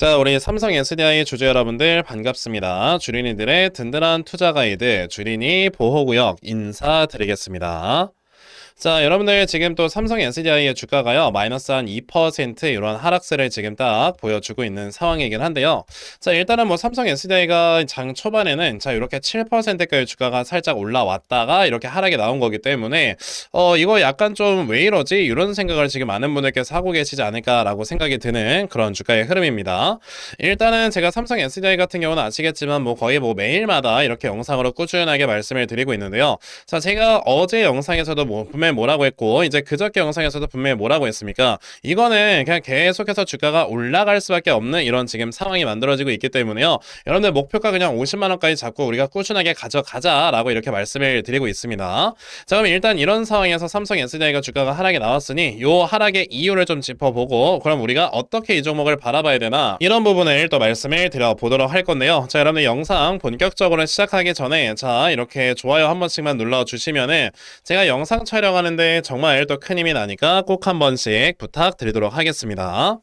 자, 우리 삼성 SDI 주주 여러분들 반갑습니다. 주린이들의 든든한 투자 가이드 주린이 보호구역 인사드리겠습니다. 자, 여러분들 지금 또 삼성 SDI의 주가가요 마이너스 한 2% 이런 하락세를 지금 딱 보여주고 있는 상황이긴 한데요. 자, 일단은 뭐 삼성 SDI가 장 초반에는 자 이렇게 7%까지 주가가 살짝 올라왔다가 이렇게 하락이 나온 거기 때문에 이거 약간 좀 왜 이러지? 이런 생각을 지금 많은 분들께서 하고 계시지 않을까라고 생각이 드는 그런 주가의 흐름입니다. 일단은 제가 삼성 SDI 같은 경우는 아시겠지만 뭐 거의 뭐 매일마다 이렇게 영상으로 꾸준하게 말씀을 드리고 있는데요. 자, 제가 어제 영상에서도 뭐 분명히 뭐라고 했고 이제 그저께 영상에서도 분명히 뭐라고 했습니까? 이거는 그냥 계속해서 주가가 올라갈 수밖에 없는 이런 지금 상황이 만들어지고 있기 때문에요. 여러분들 목표가 그냥 50만 원까지 잡고 우리가 꾸준하게 가져가자라고 이렇게 말씀을 드리고 있습니다. 자, 그럼 일단 이런 상황에서 삼성 SDI가 주가가 하락이 나왔으니 요 하락의 이유를 좀 짚어보고 그럼 우리가 어떻게 이 종목을 바라봐야 되나 이런 부분을 또 말씀을 드려보도록 할 건데요. 자, 여러분들 영상 본격적으로 시작하기 전에 자 이렇게 좋아요 한 번씩만 눌러주시면은 제가 영상 촬영하는데 정말 또 큰 힘이 나니까 꼭 한 번씩 부탁드리도록 하겠습니다.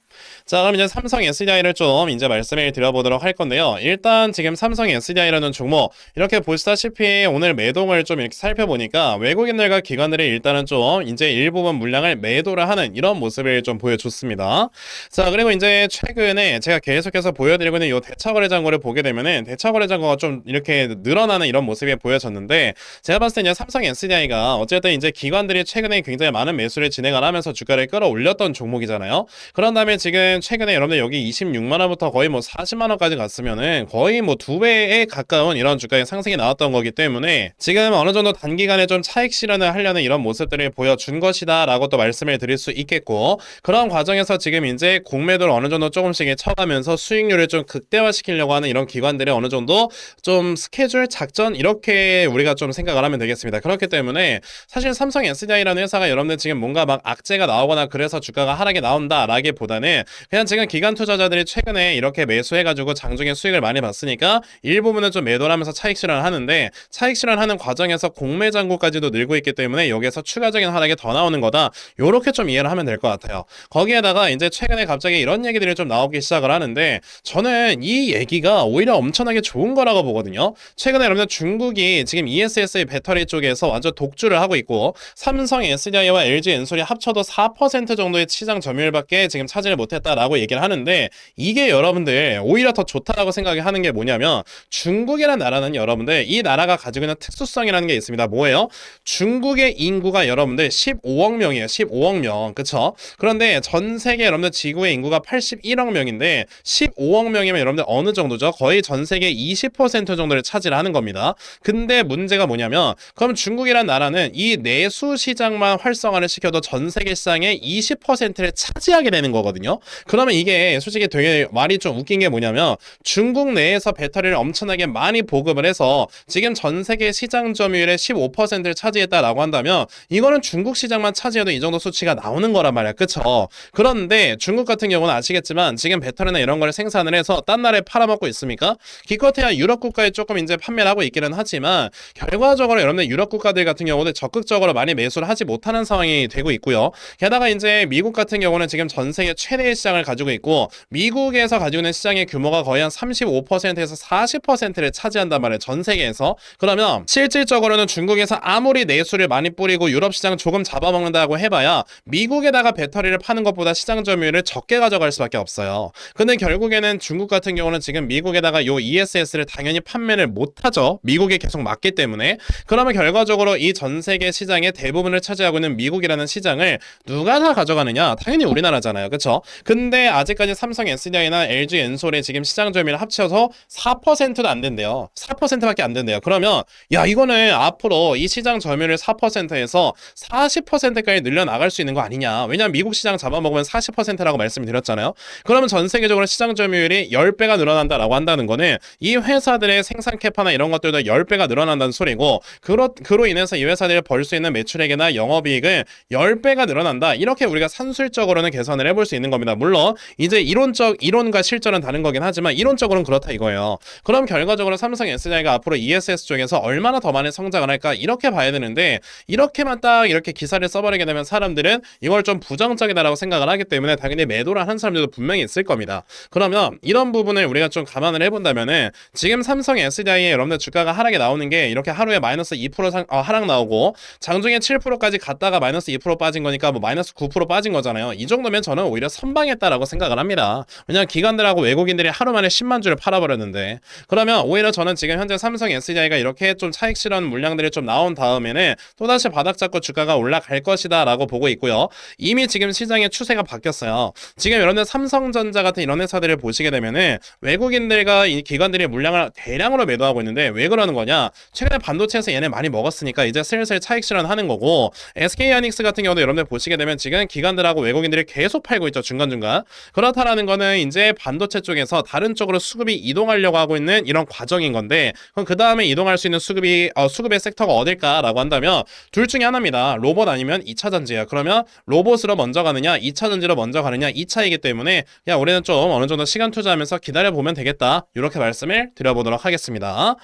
자, 그럼 이제 삼성 SDI를 좀 이제 말씀을 드려보도록 할 건데요. 일단 지금 삼성 SDI라는 종목 이렇게 보시다시피 오늘 매동을 좀 이렇게 살펴보니까 외국인들과 기관들이 일단은 좀 이제 일부분 물량을 매도를 하는 이런 모습을 좀 보여줬습니다. 자, 그리고 이제 최근에 제가 계속해서 보여드리고 있는 이 대차거래장고를 보게 되면은 대차거래장고가 좀 이렇게 늘어나는 이런 모습이 보여졌는데 제가 봤을 때 이제 삼성 SDI가 어쨌든 이제 기관들이 최근에 굉장히 많은 매수를 진행을 하면서 주가를 끌어올렸던 종목이잖아요. 그런 다음에 지금 최근에 여러분들 여기 26만 원부터 거의 뭐 40만 원까지 갔으면은 거의 뭐 2배에 가까운 이런 주가의 상승이 나왔던 거기 때문에 지금 어느 정도 단기간에 좀 차익 실현을 하려는 이런 모습들을 보여준 것이다라고 또 말씀을 드릴 수 있겠고 그런 과정에서 지금 이제 공매도를 어느 정도 조금씩 쳐가면서 수익률을 좀 극대화시키려고 하는 이런 기관들의 어느 정도 좀 스케줄 작전 이렇게 우리가 좀 생각을 하면 되겠습니다. 그렇기 때문에 사실 삼성 SDI라는 회사가 여러분들 지금 뭔가 막 악재가 나오거나 그래서 주가가 하락이 나온다라기보다는 그냥 지금 기관 투자자들이 최근에 이렇게 매수해가지고 장중에 수익을 많이 봤으니까 일부분은 좀 매도를 하면서 차익 실현을 하는데 차익 실현하는 과정에서 공매 잔고까지도 늘고 있기 때문에 여기에서 추가적인 하락이 더 나오는 거다. 요렇게 좀 이해를 하면 될 것 같아요. 거기에다가 이제 최근에 갑자기 이런 얘기들이 좀 나오기 시작을 하는데 저는 이 얘기가 오히려 엄청나게 좋은 거라고 보거든요. 최근에 여러분들 중국이 지금 ESS 배터리 쪽에서 완전 독주를 하고 있고 삼성 SDI와 LG 엔솔이 합쳐도 4% 정도의 시장 점유율밖에 지금 차지를 못했다라고 얘기를 하는데 이게 여러분들 오히려 더 좋다라고 생각이 하는 게 뭐냐면 중국이라는 나라는 여러분들 이 나라가 가지고 있는 특수성이라는 게 있습니다. 뭐예요? 중국의 인구가 여러분들 15억 명이에요. 15억 명. 그쵸? 그런데 전 세계 여러분들 지구의 인구가 81억 명인데 15억 명이면 여러분들 어느 정도죠? 거의 전 세계 20% 정도를 차지를 하는 겁니다. 근데 문제가 뭐냐면 그럼 중국이란 나라는 이 내수 시장만 활성화를 시켜도 전 세계 시장의 20%를 차지하게 되는 거거든요. 그러면 이게 솔직히 되게 말이 좀 웃긴 게 뭐냐면 중국 내에서 배터리를 엄청나게 많이 보급을 해서 지금 전 세계 시장 점유율의 15%를 차지했다라고 한다면 이거는 중국 시장만 차지해도 이 정도 수치가 나오는 거란 말이야. 그쵸? 그런데 중국 같은 경우는 아시겠지만 지금 배터리나 이런 걸 생산을 해서 딴 나라에 팔아먹고 있습니까? 기껏해야 유럽 국가에 조금 이제 판매를 하고 있기는 하지만 결과적으로 여러분들 유럽 국가들 같은 경우는 적극적으로 많이 매수를 하지 못하는 상황이 되고 있고요. 게다가 이제 미국 같은 경우는 지금 전 세계 최대의 시장을 가지고 있고 미국에서 가지고 있는 시장의 규모가 거의 한 35%에서 40%를 차지한단 말이에요. 전 세계에서. 그러면 실질적으로는 중국에서 아무리 내수를 많이 뿌리고 유럽 시장 조금 잡아먹는다고 해봐야 미국에다가 배터리를 파는 것보다 시장 점유율을 적게 가져갈 수밖에 없어요. 근데 결국에는 중국 같은 경우는 지금 미국에다가 요 ESS를 당연히 판매를 못하죠. 미국에 계속 맞기 때문에. 그러면 결과적으로 이 전 세계 시장의 대부분을 차지하고 있는 미국이라는 시장을 누가 다 가져가느냐? 당연히 우리나라잖아요. 그쵸? 근데 아직까지 삼성 SDI나 LG 엔솔의 지금 시장 점유율을 합쳐서 4%도 안 된대요. 4%밖에 안 된대요. 그러면 야 이거는 앞으로 이 시장 점유율을 4%에서 40%까지 늘려나갈 수 있는 거 아니냐. 왜냐면 미국 시장 잡아먹으면 40%라고 말씀을 드렸잖아요. 그러면 전 세계적으로 시장 점유율이 10배가 늘어난다라고 한다는 거는 이 회사들의 생산 캐파나 이런 것들도 10배가 늘어난다는 소리고 그로 인해서 이 회사들이 벌 수 있는 매출액이나 영업이익을 10배가 늘어난다. 이렇게 우리가 산술적으로는 계산을 해볼 수 있는 겁니다. 겁니다. 물론 이제 이론과 실전은 다른 거긴 하지만 이론적으로는 그렇다 이거예요. 그럼 결과적으로 삼성 SDI가 앞으로 ESS 쪽에서 얼마나 더 많은 성장을 할까 이렇게 봐야 되는데 이렇게만 딱 이렇게 기사를 써버리게 되면 사람들은 이걸 좀 부정적이다라고 생각을 하기 때문에 당연히 매도를 하는 사람들도 분명히 있을 겁니다. 그러면 이런 부분을 우리가 좀 감안을 해본다면은 지금 삼성 SDI의 여러분들 주가가 하락이 나오는 게 이렇게 하루에 마이너스 2% 하락 나오고 장중에 7%까지 갔다가 마이너스 2% 빠진 거니까 뭐 마이너스 9% 빠진 거잖아요. 이 정도면 저는 오히려 선방했다라고 생각을 합니다. 왜냐면 기관들하고 외국인들이 하루 만에 10만 주를 팔아버렸는데 그러면 오히려 저는 지금 현재 삼성 SDI가 이렇게 좀 차익 실현 물량들이 좀 나온 다음에는 또다시 바닥 잡고 주가가 올라갈 것이다 라고 보고 있고요. 이미 지금 시장의 추세가 바뀌었어요. 지금 여러분들 삼성전자 같은 이런 회사들을 보시게 되면은 외국인들과 이 기관들이 물량을 대량으로 매도하고 있는데 왜 그러는 거냐? 최근에 반도체에서 얘네 많이 먹었으니까 이제 슬슬 차익 실현하는 거고 SK하이닉스 같은 경우도 여러분들 보시게 되면 지금 기관들하고 외국인들이 계속 팔고 있죠. 중간중간. 그렇다라는 거는 이제 반도체 쪽에서 다른 쪽으로 수급이 이동하려고 하고 있는 이런 과정인 건데 그럼 그 다음에 이동할 수 있는 수급의 섹터가 어딜까라고 한다면 둘 중에 하나입니다. 로봇 아니면 2차 전지예요. 그러면 로봇으로 먼저 가느냐 2차 전지로 먼저 가느냐 2차이기 때문에 그냥 우리는 좀 어느 정도 시간 투자하면서 기다려보면 되겠다 이렇게 말씀을 드려보도록 하겠습니다.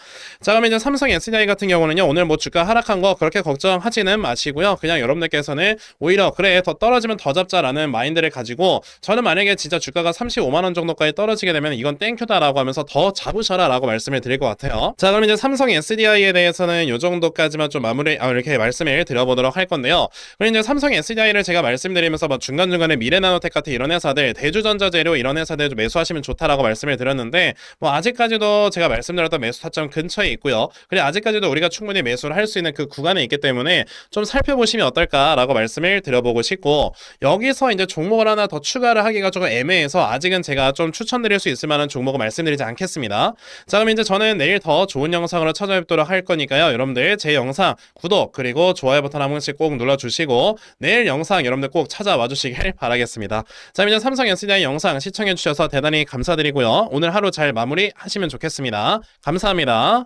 자 그럼 이제 삼성 SDI 같은 경우는요 오늘 뭐 주가 하락한 거 그렇게 걱정하지는 마시고요. 그냥 여러분들께서는 오히려 그래 더 떨어지면 더 잡자라는 마인드를 가지고 저는 만약에 진짜 주가가 35만원 정도까지 떨어지게 되면 이건 땡큐다라고 하면서 더 잡으셔라 라고 말씀을 드릴 것 같아요. 자 그럼 이제 삼성 SDI에 대해서는 요 정도까지만 좀 이렇게 말씀을 드려보도록 할 건데요. 그리고 이제 삼성 SDI를 제가 말씀드리면서 뭐 중간중간에 미래나노텍 같은 이런 회사들 대주전자재료 이런 회사들 좀 매수하시면 좋다라고 말씀을 드렸는데 뭐 아직까지도 제가 말씀드렸던 매수 타점 근처에 있고요. 그리고 아직까지도 우리가 충분히 매수를 할 수 있는 그 구간에 있기 때문에 좀 살펴보시면 어떨까라고 말씀을 드려보고 싶고 여기서 이제 종목을 하나 더 추가를 하기가 조금 애매해서 아직은 제가 좀 추천드릴 수 있을 만한 종목을 말씀드리지 않겠습니다. 자 그럼 이제 저는 내일 더 좋은 영상으로 찾아뵙도록 할 거니까요. 여러분들 제 영상 구독 그리고 좋아요 버튼 한 번씩 꼭 눌러주시고 내일 영상 여러분들 꼭 찾아와 주시길 바라겠습니다. 자 이제 삼성 SDI 영상 시청해 주셔서 대단히 감사드리고요. 오늘 하루 잘 마무리 하시면 좋겠습니다. 감사합니다.